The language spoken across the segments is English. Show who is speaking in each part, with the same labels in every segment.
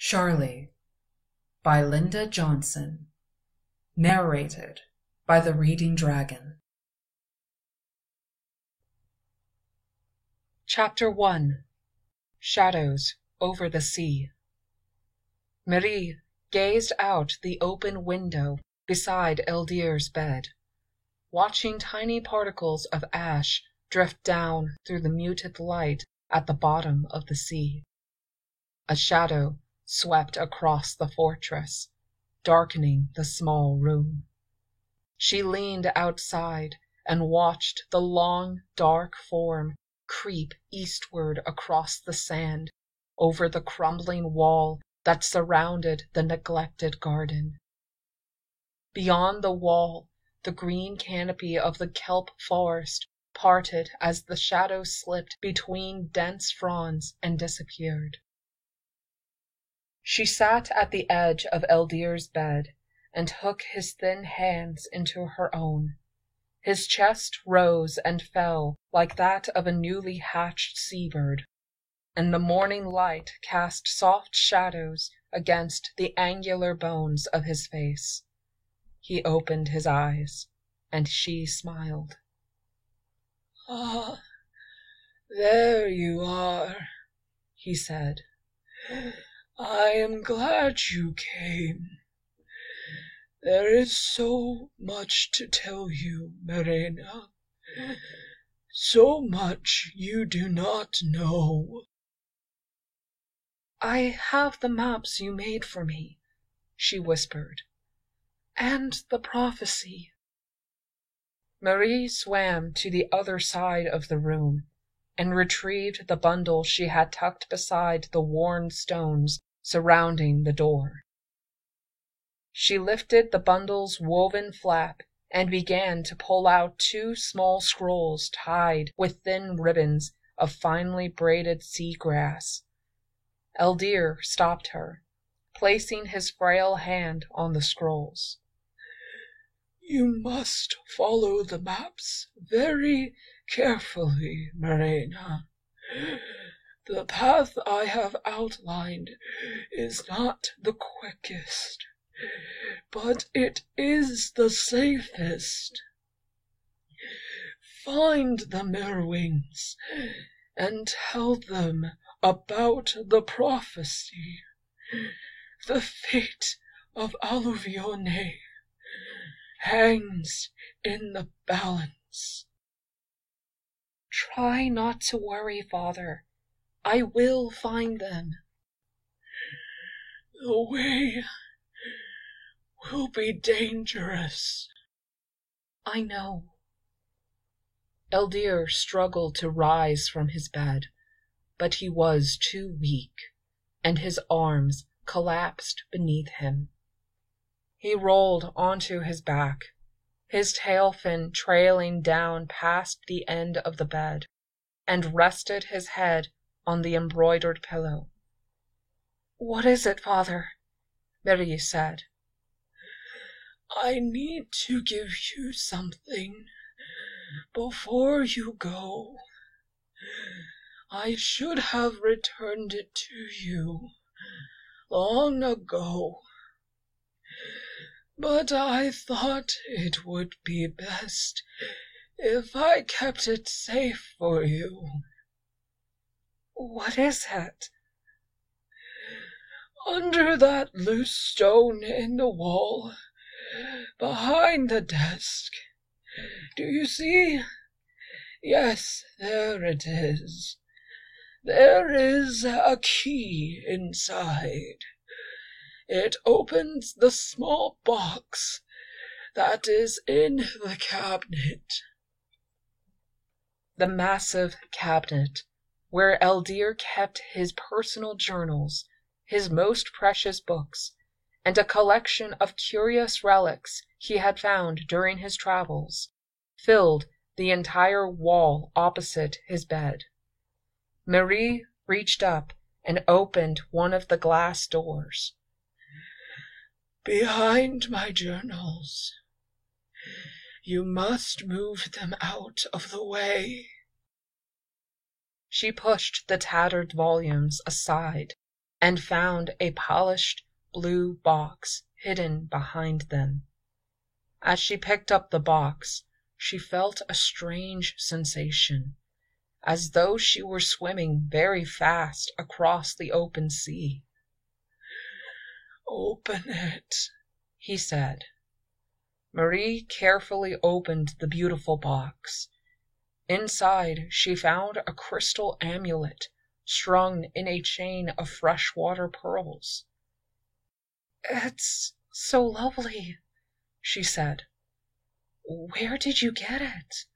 Speaker 1: Charlie by Linda Johnson. Narrated by the Reading Dragon. Chapter 1. Shadows over the Sea. Marie gazed out the open window beside Eldir's bed, watching tiny particles of ash drift down through the muted light at the bottom of the sea. A shadow swept across the fortress, darkening the small room. She leaned outside and watched the long, dark form creep eastward across the sand, over the crumbling wall that surrounded the neglected garden. Beyond the wall, the green canopy of the kelp forest parted as the shadow slipped between dense fronds and disappeared. She sat at the edge of Eldir's bed and took his thin hands into her own. His chest rose and fell like that of a newly hatched seabird, and the morning light cast soft shadows against the angular bones of his face. He opened his eyes, and she smiled.
Speaker 2: "Ah, there you are,"
Speaker 1: he said.
Speaker 2: "I am glad you came. There is so much to tell you, Marina. So much you do not know."
Speaker 1: "I have the maps you made for me," she whispered, "and the prophecy." Marie swam to the other side of the room and retrieved the bundle she had tucked beside the worn stones surrounding the door. She lifted the bundle's woven flap and began to pull out two small scrolls tied with thin ribbons of finely braided sea grass. Eldir stopped her, placing his frail hand on the scrolls.
Speaker 2: "You must follow the maps very carefully, Marina. The path I have outlined is not the quickest, but it is the safest. Find the Merwings and tell them about the prophecy. The fate of Alluvione hangs in the balance."
Speaker 1: "Try not to worry, Father. I will find them."
Speaker 2: "The way will be dangerous."
Speaker 1: "I know." Eldir struggled to rise from his bed, but he was too weak, and his arms collapsed beneath him. He rolled onto his back, his tail fin trailing down past the end of the bed, and rested his head on the embroidered pillow. "What is it, Father?" Marie said.
Speaker 2: "I need to give you something before you go. I should have returned it to you long ago, but I thought it would be best if I kept it safe for you."
Speaker 1: "What is it?"
Speaker 2: "Under that loose stone in the wall, behind the desk. Do you see? Yes, there it is. There is a key inside. It opens the small box that is in the cabinet."
Speaker 1: The massive cabinet, where Eldir kept his personal journals, his most precious books, and a collection of curious relics he had found during his travels, filled the entire wall opposite his bed. Marie reached up and opened one of the glass doors.
Speaker 2: "Behind my journals. You must move them out of the way."
Speaker 1: She pushed the tattered volumes aside and found a polished blue box hidden behind them. As she picked up the box, she felt a strange sensation, as though she were swimming very fast across the open sea.
Speaker 2: "Open it,"
Speaker 1: he said. Marie carefully opened the beautiful box. Inside she found a crystal amulet strung in a chain of freshwater pearls. "It's so lovely," she said. "Where did you get it?"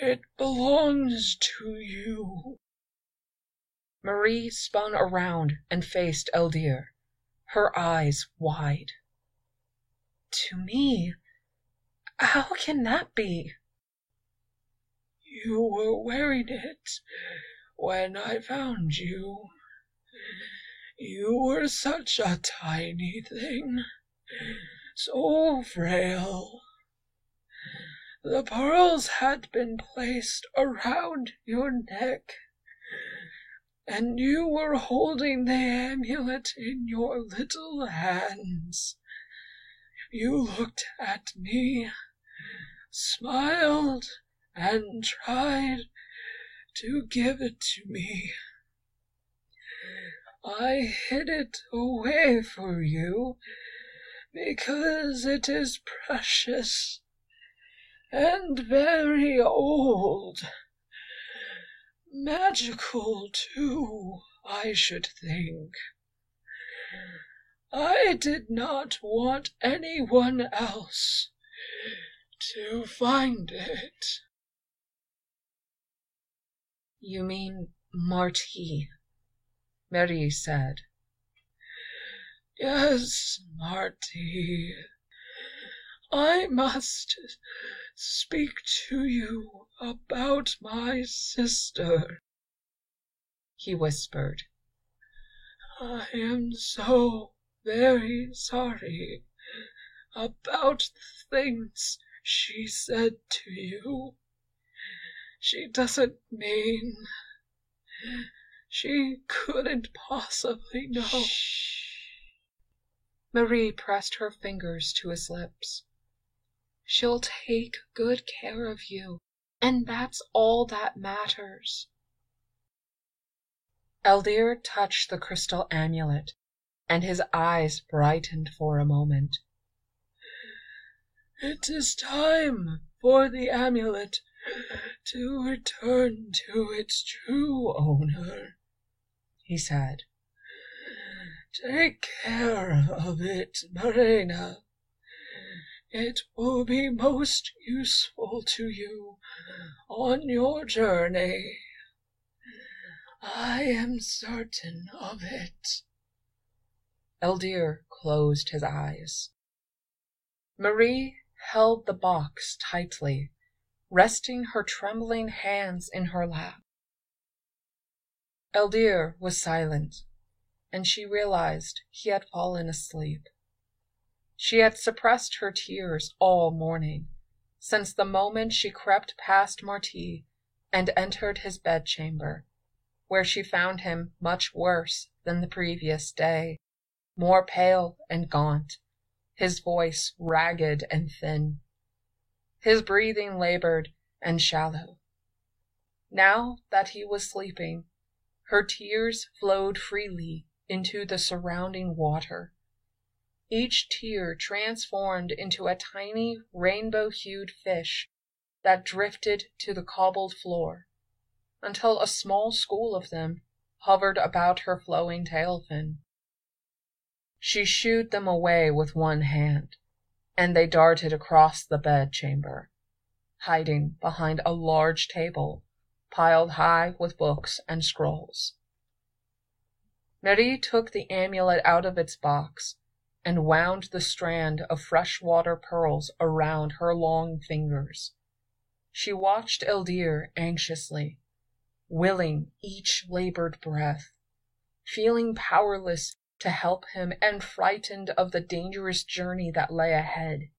Speaker 2: "It belongs to you."
Speaker 1: Marie spun around and faced Eldir, her eyes wide. "To me? How can that be?"
Speaker 2: "You were wearing it when I found you. You were such a tiny thing, so frail. The pearls had been placed around your neck, and you were holding the amulet in your little hands. You looked at me, smiled, and tried to give it to me. I hid it away for you because it is precious and very old. Magical, too, I should think. I did not want anyone else to find it."
Speaker 1: "You mean Marti," Marie said.
Speaker 2: "Yes, Marti. I must speak to you about my sister,"
Speaker 1: he whispered.
Speaker 2: "I am so very sorry about the things she said to you. She doesn't mean. She couldn't possibly know."
Speaker 1: Shh. Marie pressed her fingers to his lips. "She'll take good care of you, and that's all that matters." Eldir touched the crystal amulet, and his eyes brightened for a moment.
Speaker 2: "It is time for the amulet to return to its true owner,"
Speaker 1: he said.
Speaker 2: "Take care of it, Marina. It will be most useful to you on your journey. I am certain of it."
Speaker 1: Eldir closed his eyes. Marie held the box tightly, resting her trembling hands in her lap. Eldir was silent, and she realized he had fallen asleep. She had suppressed her tears all morning, since the moment she crept past Marti and entered his bedchamber, where she found him much worse than the previous day, more pale and gaunt, his voice ragged and thin, his breathing labored and shallow. Now that he was sleeping, her tears flowed freely into the surrounding water, each tear transformed into a tiny rainbow-hued fish that drifted to the cobbled floor, until a small school of them hovered about her flowing tail fin. She shooed them away with one hand, and they darted across the bedchamber, hiding behind a large table piled high with books and scrolls. Marie took the amulet out of its box and wound the strand of freshwater pearls around her long fingers. She watched Eldir anxiously, willing each labored breath, feeling powerless to help him and frightened of the dangerous journey that lay ahead.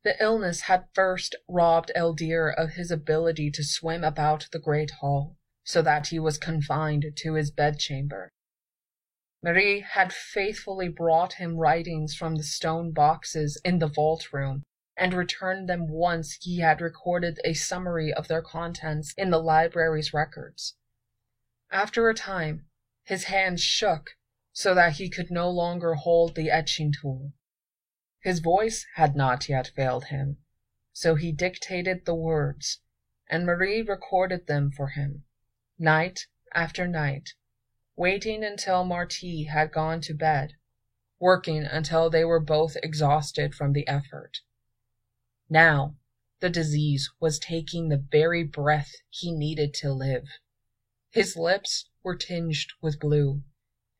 Speaker 1: The illness had first robbed Eldir of his ability to swim about the great hall, so that he was confined to his bedchamber. Marie had faithfully brought him writings from the stone boxes in the vault room, and returned them once he had recorded a summary of their contents in the library's records. After a time, his hands shook so that he could no longer hold the etching tool. His voice had not yet failed him, so he dictated the words, and Marie recorded them for him, night after night, waiting until Marthe had gone to bed, working until they were both exhausted from the effort. Now, the disease was taking the very breath he needed to live. His lips were tinged with blue,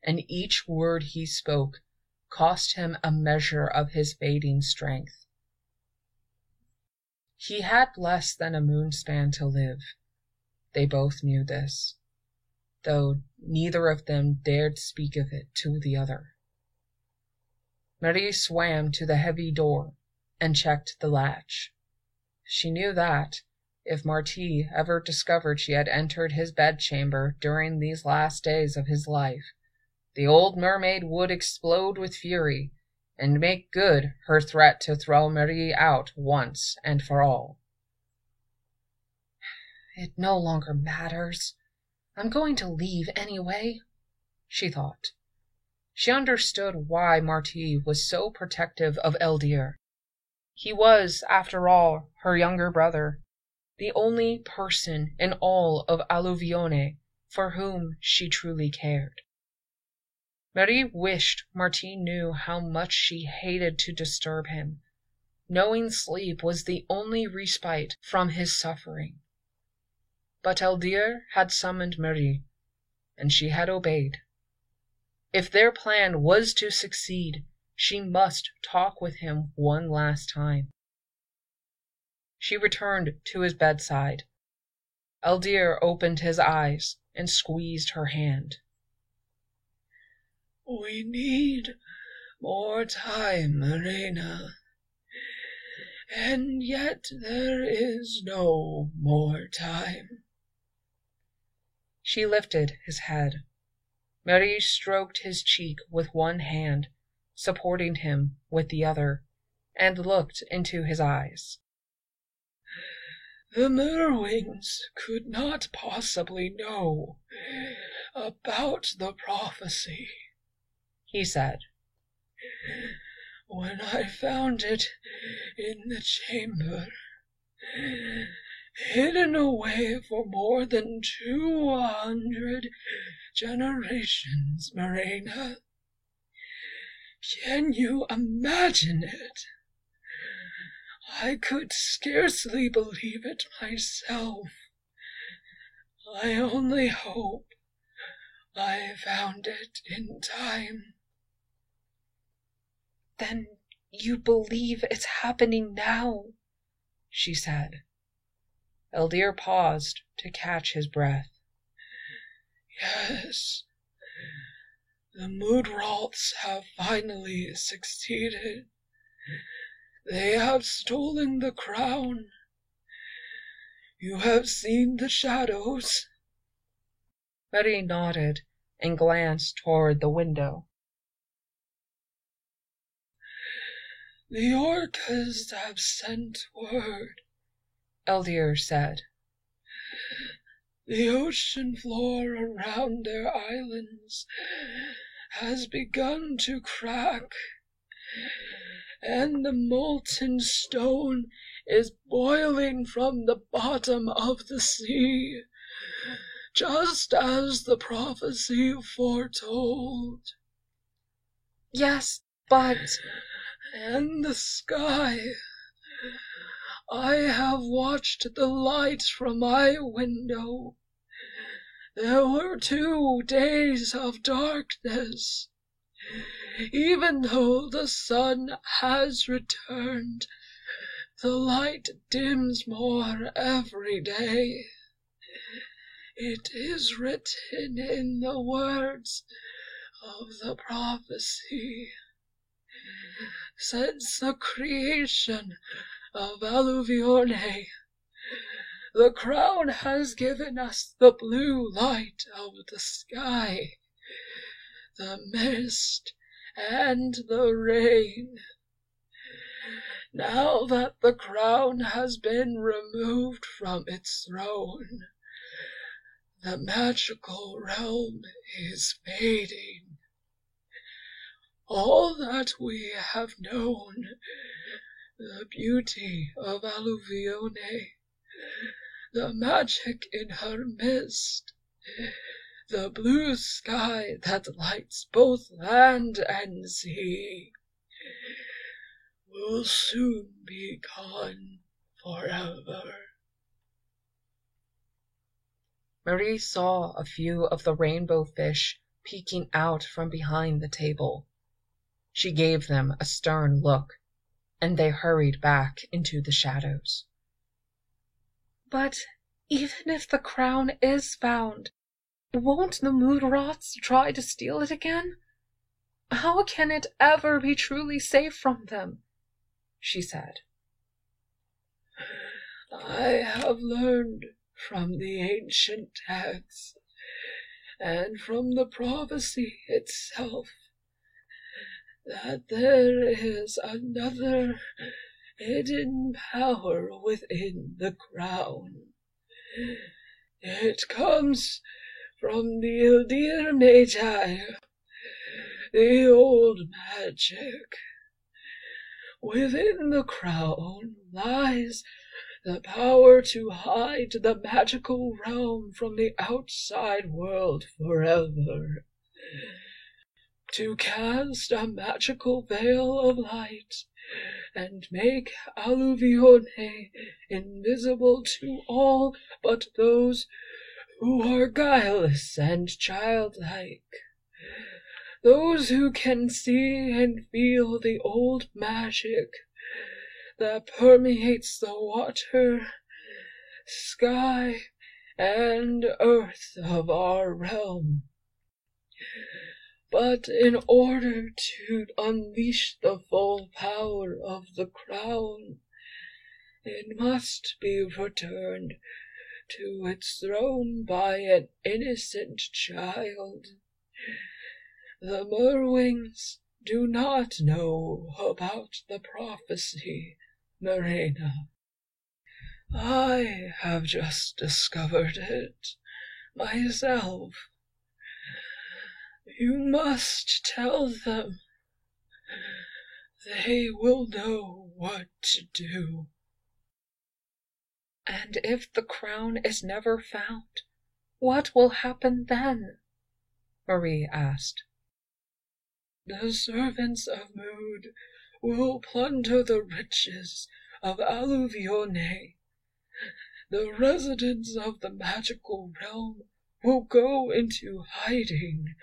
Speaker 1: and each word he spoke cost him a measure of his fading strength. He had less than a moonspan to live. They both knew this, though neither of them dared speak of it to the other. Marie swam to the heavy door and checked the latch. She knew that, if Marthe ever discovered she had entered his bedchamber during these last days of his life, the old mermaid would explode with fury and make good her threat to throw Marie out once and for all. "It no longer matters. I'm going to leave anyway," she thought. She understood why Marthe was so protective of Eldir. He was, after all, her younger brother, the only person in all of Alluvione for whom she truly cared. Marie wished Marthe knew how much she hated to disturb him, knowing sleep was the only respite from his suffering. But Eldir had summoned Marie, and she had obeyed. If their plan was to succeed, she must talk with him one last time. She returned to his bedside. Eldir opened his eyes and squeezed her hand.
Speaker 2: "We need more time, Marina. And yet there is no more time."
Speaker 1: She lifted his head. Marie stroked his cheek with one hand, supporting him with the other, and looked into his eyes.
Speaker 2: "The Merwings could not possibly know about the prophecy,"
Speaker 1: he said.
Speaker 2: "When I found it in the chamber, hidden away for more than 200 generations, Marina. Can you imagine it? I could scarcely believe it myself. I only hope I found it in time."
Speaker 1: "Then you believe it's happening now?" she said. Eldir paused to catch his breath.
Speaker 2: "Yes, the Moodrolts have finally succeeded. They have stolen the crown. You have seen the shadows?"
Speaker 1: Marie nodded and glanced toward the window.
Speaker 2: "The orcas have sent word,"
Speaker 1: Eldir said.
Speaker 2: "The ocean floor around their islands has begun to crack, and the molten stone is boiling from the bottom of the sea, just as the prophecy foretold."
Speaker 1: "Yes, but—"
Speaker 2: "And the sky. I have watched the light from my window. There were 2 days of darkness. Even though the sun has returned, the light dims more every day. It is written in the words of the prophecy. Since the creation of Alluvione, The crown has given us the blue light of the sky, the mist, and the rain. Now that the crown has been removed from its throne, the magical realm is fading. All that we have known, the beauty of Alluvione, the magic in her mist, the blue sky that lights both land and sea, will soon be gone forever.
Speaker 1: Marie saw a few of the rainbow fish peeking out from behind the table. She gave them a stern look, and they hurried back into the shadows.
Speaker 3: But even if the crown is found, won't the Moodroths try to steal it again? How can it ever be truly safe from them? She said.
Speaker 2: I have learned from the ancient texts and from the prophecy itself that there is another hidden power within the crown. It comes from the Eldir Magi, the old magic. Within the crown lies the power to hide the magical realm from the outside world forever, to cast a magical veil of light and make Alluvione invisible to all but those who are guileless and childlike, those who can see and feel the old magic that permeates the water, sky, and earth of our realm. But in order to unleash the full power of the crown, it must be returned to its throne by an innocent child. The Merwings do not know about the prophecy, Marina. I have just discovered it myself. You must tell them. They will know what to do.
Speaker 3: And if the crown is never found, what will happen then?
Speaker 1: Marie asked.
Speaker 2: The servants of Mood will plunder the riches of Alluvione. The residents of the magical realm will go into hiding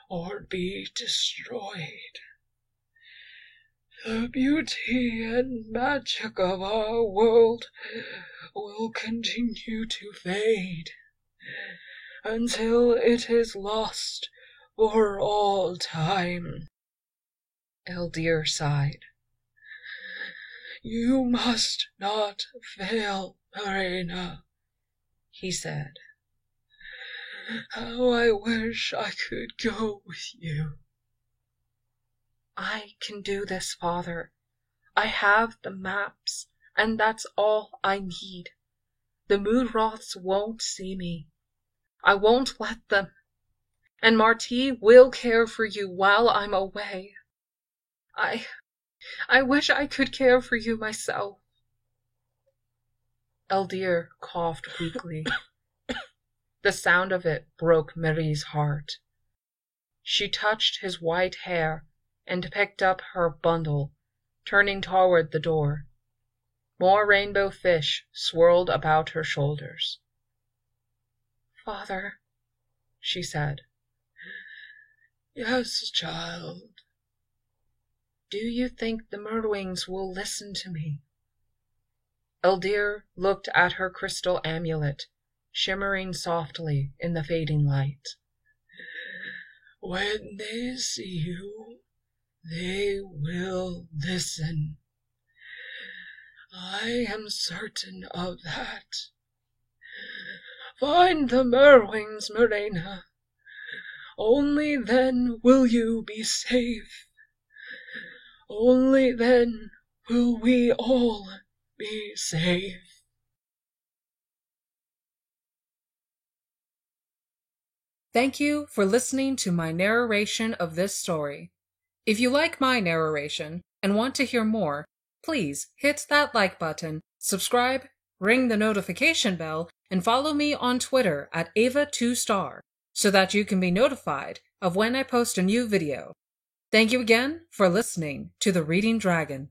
Speaker 2: or be destroyed. The beauty and magic of our world will continue to fade until it is lost for all time.
Speaker 1: Eldir sighed.
Speaker 2: You must not fail, Marina, he said. How I wish I could go with you.
Speaker 3: I can do this, Father. I have the maps, and that's all I need. The Moodroths won't see me. I won't let them. And Marti will care for you while I'm away. I wish I could care for you myself.
Speaker 1: Eldir coughed weakly. The sound of it broke Marie's heart. She touched his white hair and picked up her bundle, turning toward the door. More rainbow fish swirled about her shoulders.
Speaker 3: Father,
Speaker 1: she said.
Speaker 2: Yes, child.
Speaker 1: Do you think the Merwings will listen to me? Eldir looked at her crystal amulet, shimmering softly in the fading light.
Speaker 2: When they see you, they will listen. I am certain of that. Find the Merwings, Marina. Only then will you be safe. Only then will we all be safe.
Speaker 1: Thank you for listening to my narration of this story. If you like my narration and want to hear more, please hit that like button, subscribe, ring the notification bell, and follow me on Twitter at Ava2star so that you can be notified of when I post a new video. Thank you again for listening to The Reading Dragon.